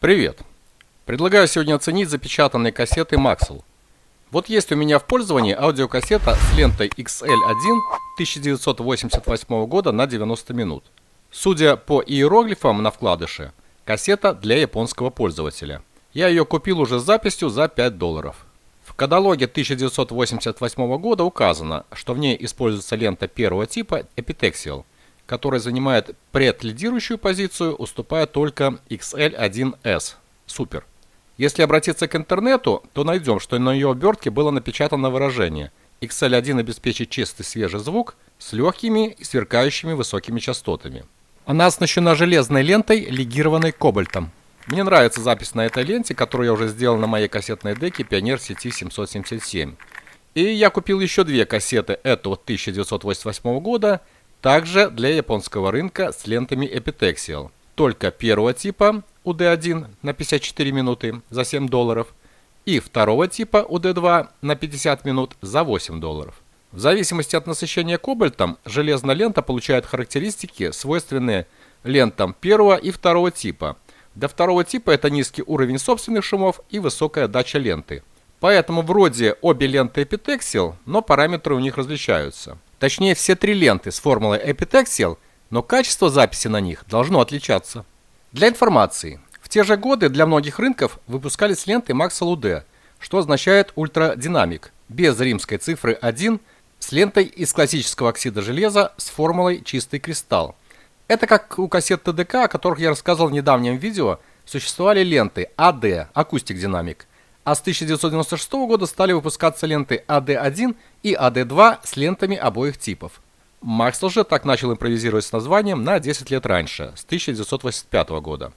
Привет! Предлагаю сегодня оценить запечатанные кассеты Maxell. Вот есть у меня в пользовании аудиокассета с лентой XL1 1988 года на 90 минут. Судя по иероглифам на вкладыше, кассета для японского пользователя. Я ее купил уже с записью за $5. В каталоге 1988 года указано, что в ней используется лента первого типа Epitaxial, которая занимает предлидирующую позицию, уступая только XL1S Super. Если обратиться к интернету, то найдем, что на ее обертке было напечатано выражение XL1 обеспечит чистый свежий звук с легкими и сверкающими высокими частотами. Она оснащена железной лентой, легированной кобальтом. Мне нравится запись на этой ленте, которую я уже сделал на моей кассетной деке Pioneer CT777. И я купил еще две кассеты этого 1988 года, также для японского рынка с лентами Epitaxial. Только первого типа UD1 на 54 минуты за $7 и второго типа UD2 на 50 минут за $8. В зависимости от насыщения кобальтом, железная лента получает характеристики, свойственные лентам первого и второго типа. Для второго типа это низкий уровень собственных шумов и высокая отдача ленты. Поэтому вроде обе ленты Epitaxial, но параметры у них различаются. Точнее, все три ленты с формулой Epitaxial, но качество записи на них должно отличаться. Для информации, в те же годы для многих рынков выпускались ленты Maxell UD, что означает ультрадинамик, без римской цифры 1, с лентой из классического оксида железа с формулой чистый кристалл. Это как у кассет ТДК, о которых я рассказывал в недавнем видео, существовали ленты AD, Acoustic Dynamic, а с 1996 года стали выпускаться ленты AD1 и AD2 с лентами обоих типов. Maxell же так начал импровизировать с названием на 10 лет раньше, с 1985 года.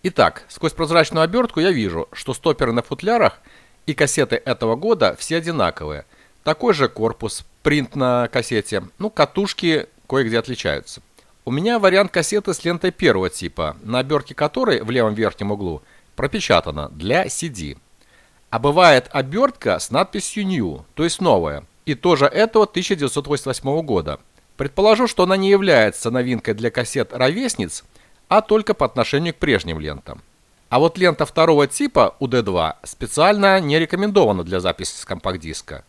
Итак, сквозь прозрачную обертку я вижу, что стоперы на футлярах и кассеты этого года все одинаковые. Такой же корпус, принт на кассете, катушки кое-где отличаются. У меня вариант кассеты с лентой первого типа, на обертке которой в левом верхнем углу пропечатано для CD. А бывает обертка с надписью New, то есть новая, и тоже этого 1988 года. Предположу, что она не является новинкой для кассет-ровесниц, а только по отношению к прежним лентам. А вот лента второго типа UD2 специально не рекомендована для записи с компакт-диска.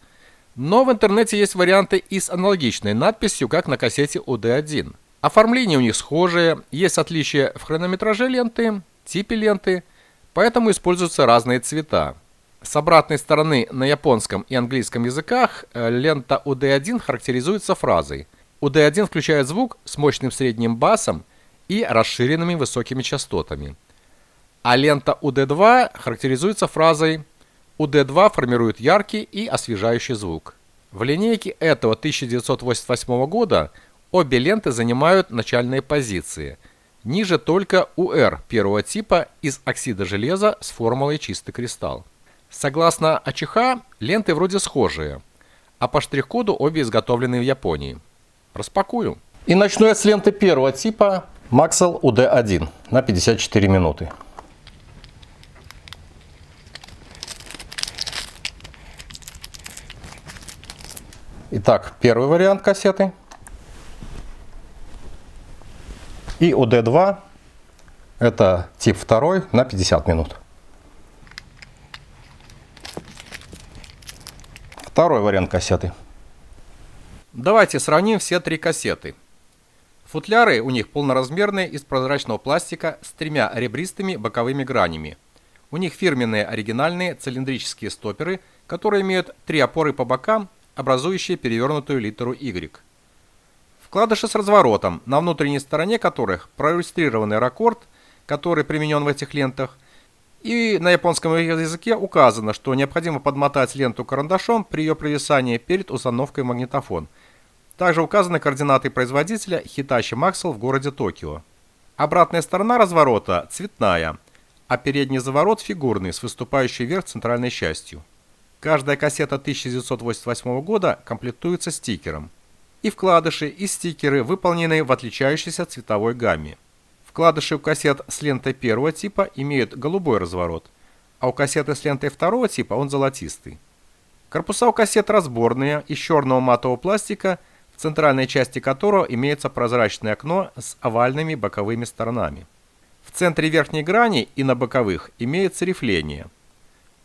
Но в интернете есть варианты и с аналогичной надписью, как на кассете UD1. Оформление у них схожее, есть отличия в хронометраже ленты, типе ленты, поэтому используются разные цвета. С обратной стороны на японском и английском языках лента UD1 характеризуется фразой UD1 включает звук с мощным средним басом и расширенными высокими частотами. А лента UD2 характеризуется фразой UD2 формирует яркий и освежающий звук. В линейке этого 1988 года обе ленты занимают начальные позиции. Ниже только UR первого типа из оксида железа с формулой чистый кристалл. Согласно АЧХ, ленты вроде схожие, а по штрих-коду обе изготовлены в Японии. Распакую. И начну я с ленты первого типа Maxell UD1 на 54 минуты. Итак, первый вариант кассеты. И UD2 это тип второй на 50 минут. Второй вариант кассеты. Давайте сравним все три кассеты. Футляры у них полноразмерные из прозрачного пластика с тремя ребристыми боковыми гранями. У них фирменные оригинальные цилиндрические стоперы, которые имеют три опоры по бокам, образующие перевернутую литеру Y. Вкладыши с разворотом, на внутренней стороне которых проиллюстрированный раккорд, который применен в этих лентах. И на японском языке указано, что необходимо подмотать ленту карандашом при ее провисании перед установкой в магнитофон. Также указаны координаты производителя Hitachi Maxell в городе Токио. Обратная сторона разворота цветная, а передний заворот фигурный с выступающей вверх центральной частью. Каждая кассета 1988 года комплектуется стикером. И вкладыши, и стикеры выполнены в отличающейся цветовой гамме. Вкладыши у кассет с лентой первого типа имеют голубой разворот, а у кассеты с лентой второго типа он золотистый. Корпуса у кассет разборные, из черного матового пластика, в центральной части которого имеется прозрачное окно с овальными боковыми сторонами. В центре верхней грани и на боковых имеется рифление.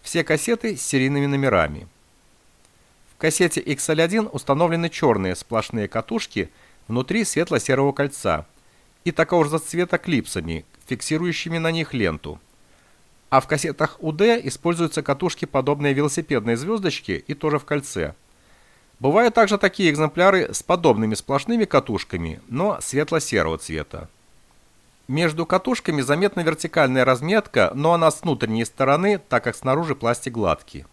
Все кассеты с серийными номерами. В кассете XL1 установлены черные сплошные катушки внутри светло-серого кольца и такого же цвета клипсами, фиксирующими на них ленту. А в кассетах UD используются катушки, подобные велосипедной звездочке, и тоже в кольце. Бывают также такие экземпляры с подобными сплошными катушками, но светло-серого цвета. Между катушками заметна вертикальная разметка, но она с внутренней стороны, так как снаружи пластик гладкий.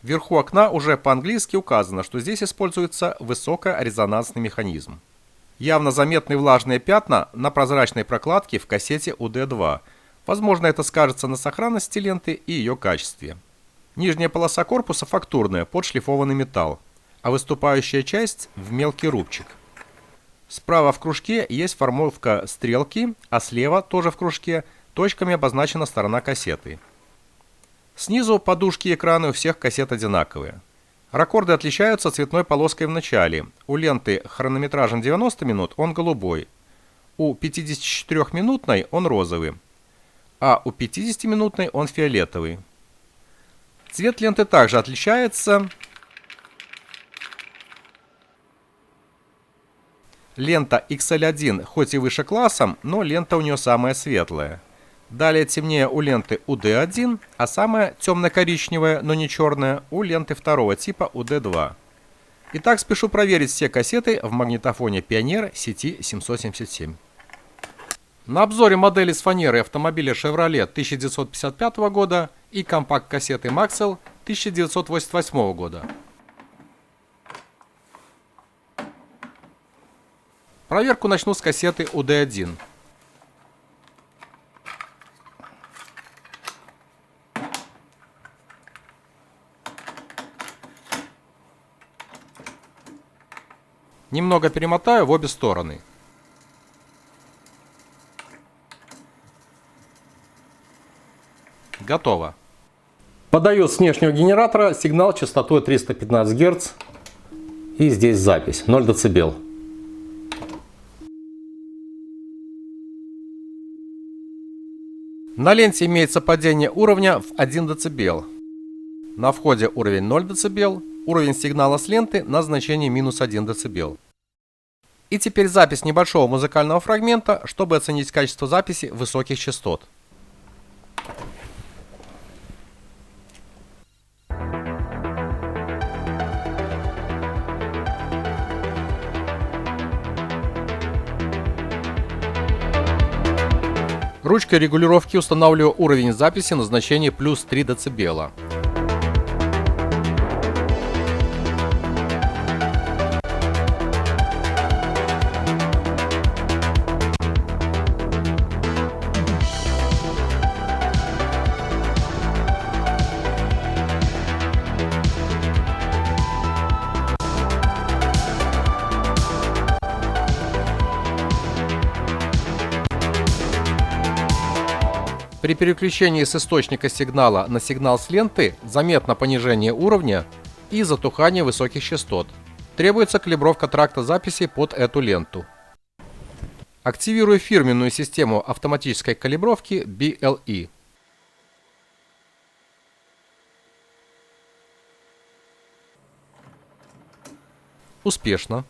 Вверху окна уже по-английски указано, что здесь используется высокорезонансный механизм. Явно заметны влажные пятна на прозрачной прокладке в кассете UD2. Возможно, это скажется на сохранности ленты и ее качестве. Нижняя полоса корпуса фактурная, под шлифованный металл, а выступающая часть в мелкий рубчик. Справа в кружке есть формовка стрелки, а слева, тоже в кружке, точками обозначена сторона кассеты. Снизу подушки и экраны у всех кассет одинаковые. Рекорды отличаются цветной полоской в начале. У ленты хронометражем 90 минут он голубой, у 54-минутной он розовый, а у 50-минутной он фиолетовый. Цвет ленты также отличается. Лента XL1 хоть и выше классом, но лента у нее самая светлая. Далее темнее у ленты UD1, а самая темно-коричневая, но не черная, у ленты второго типа UD2. Итак, спешу проверить все кассеты в магнитофоне Pioneer сети 777. На обзоре модели с фанерой автомобиля Chevrolet 1955 года и компакт-кассеты Maxell 1988 года. Проверку начну с кассеты UD1. Немного перемотаю в обе стороны. Готово. Подаю с внешнего генератора сигнал частотой 315 Гц. И здесь запись 0 дБ. На ленте имеется падение уровня в 1 дБ. На входе уровень 0 дБ, уровень сигнала с ленты на значение минус 1 дБ. И теперь запись небольшого музыкального фрагмента, чтобы оценить качество записи высоких частот. Ручкой регулировки устанавливаю уровень записи на значение плюс 3 дБ. При переключении с источника сигнала на сигнал с ленты заметно понижение уровня и затухание высоких частот. Требуется калибровка тракта записи под эту ленту. Активирую фирменную систему автоматической калибровки BLE. Успешно.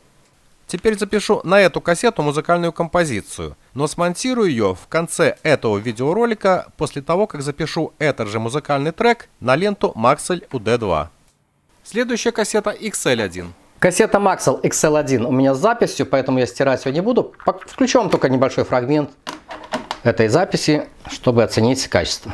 Теперь запишу на эту кассету музыкальную композицию, но смонтирую ее в конце этого видеоролика после того, как запишу этот же музыкальный трек на ленту Maxell UD2. Следующая кассета XL1. Кассета Maxell XL1 у меня с записью, поэтому я стирать ее не буду. Включу вам только небольшой фрагмент этой записи, чтобы оценить качество.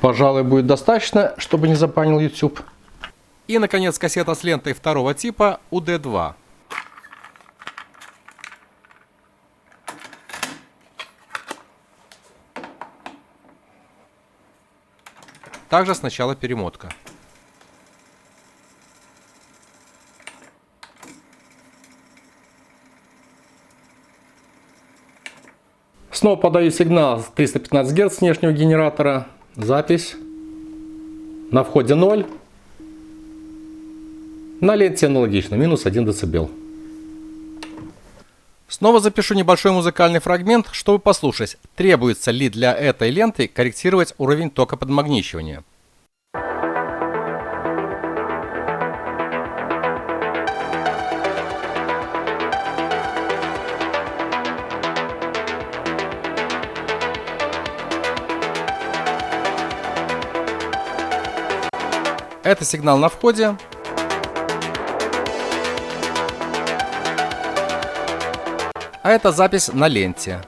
Пожалуй, будет достаточно, чтобы не запанил YouTube. И, наконец, кассета с лентой второго типа UD2. Также сначала перемотка. Снова подаю сигнал 315 Гц с внешнего генератора. Запись. На входе 0. На ленте аналогично, минус 1 дБ. Снова запишу небольшой музыкальный фрагмент, чтобы послушать, требуется ли для этой ленты корректировать уровень тока подмагничивания. Это сигнал на входе. А это запись на ленте.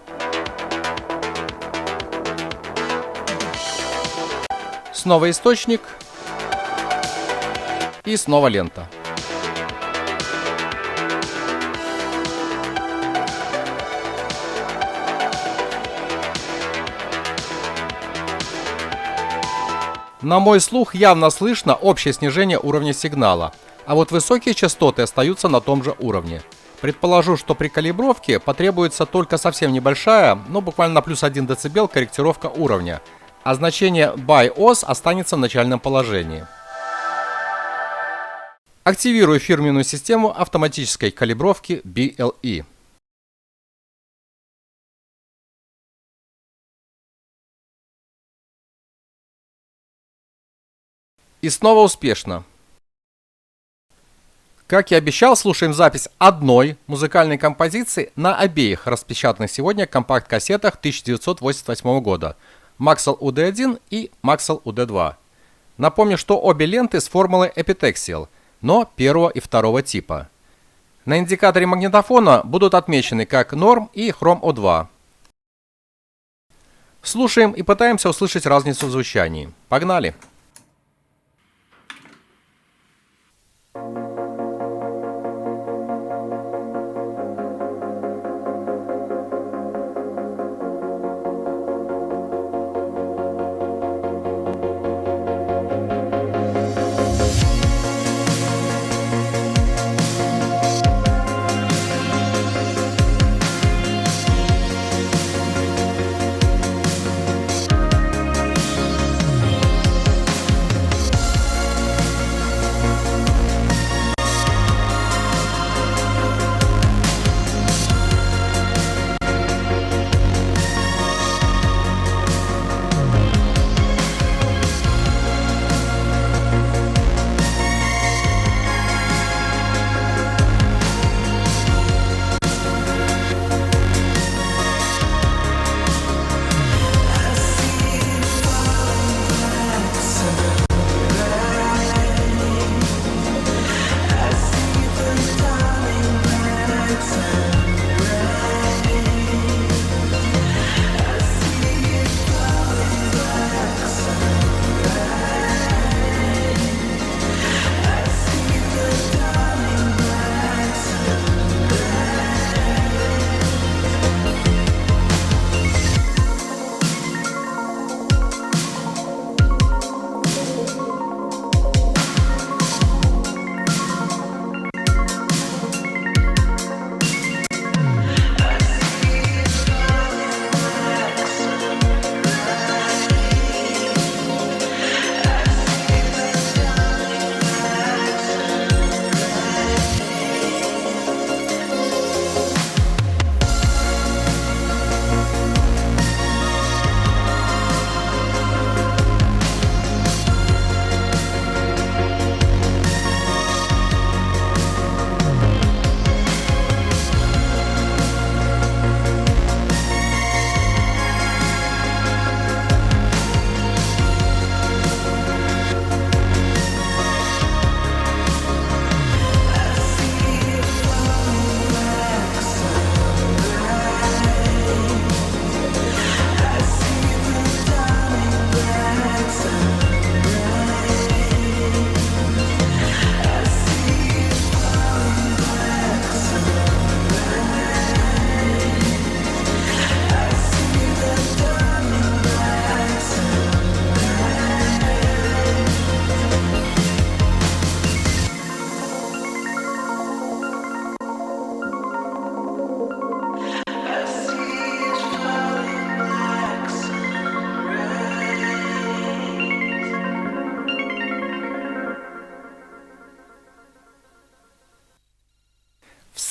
Снова источник. И снова лента. На мой слух явно слышно общее снижение уровня сигнала, а вот высокие частоты остаются на том же уровне. Предположу, что при калибровке потребуется только совсем небольшая, но буквально на плюс 1 дБ корректировка уровня, а значение BIOS останется в начальном положении. Активирую фирменную систему автоматической калибровки BLE. И снова успешно. Как и обещал, слушаем запись одной музыкальной композиции на обеих распечатанных сегодня компакт-кассетах 1988 года Maxell UD1 и Maxell UD2. Напомню, что обе ленты с формулой Epitaxial, но первого и второго типа. На индикаторе магнитофона будут отмечены как Norm и Chrome O2. Слушаем и пытаемся услышать разницу в звучании. Погнали!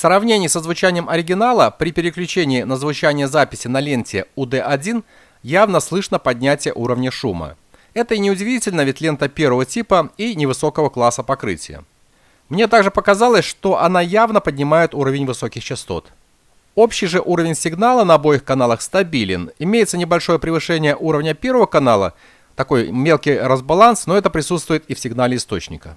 сравнении со звучанием оригинала, при переключении на звучание записи на ленте UD1 явно слышно поднятие уровня шума. Это и неудивительно, ведь лента первого типа и невысокого класса покрытия. Мне также показалось, что она явно поднимает уровень высоких частот. Общий же уровень сигнала на обоих каналах стабилен. Имеется небольшое превышение уровня первого канала, такой мелкий разбаланс, но это присутствует и в сигнале источника.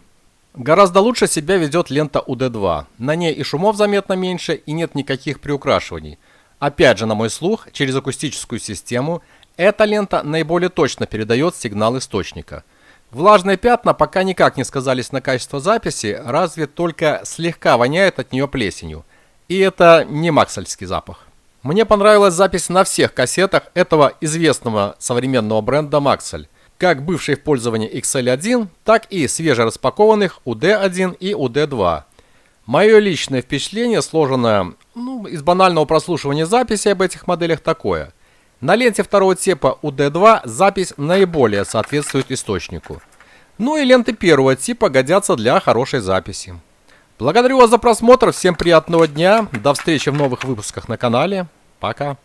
Гораздо лучше себя ведет лента UD2. На ней и шумов заметно меньше, и нет никаких приукрашиваний. Опять же, на мой слух, через акустическую систему эта лента наиболее точно передает сигнал источника. Влажные пятна пока никак не сказались на качество записи, разве только слегка воняет от нее плесенью. И это не максельский запах. Мне понравилась запись на всех кассетах этого известного современного бренда Maxell, как бывший в пользовании XL1, так и свежераспакованных UD1 и UD2. Мое личное впечатление, сложенное из банального прослушивания записи об этих моделях, такое. На ленте второго типа UD2 запись наиболее соответствует источнику. Ну и ленты первого типа годятся для хорошей записи. Благодарю вас за просмотр, всем приятного дня, до встречи в новых выпусках на канале, пока.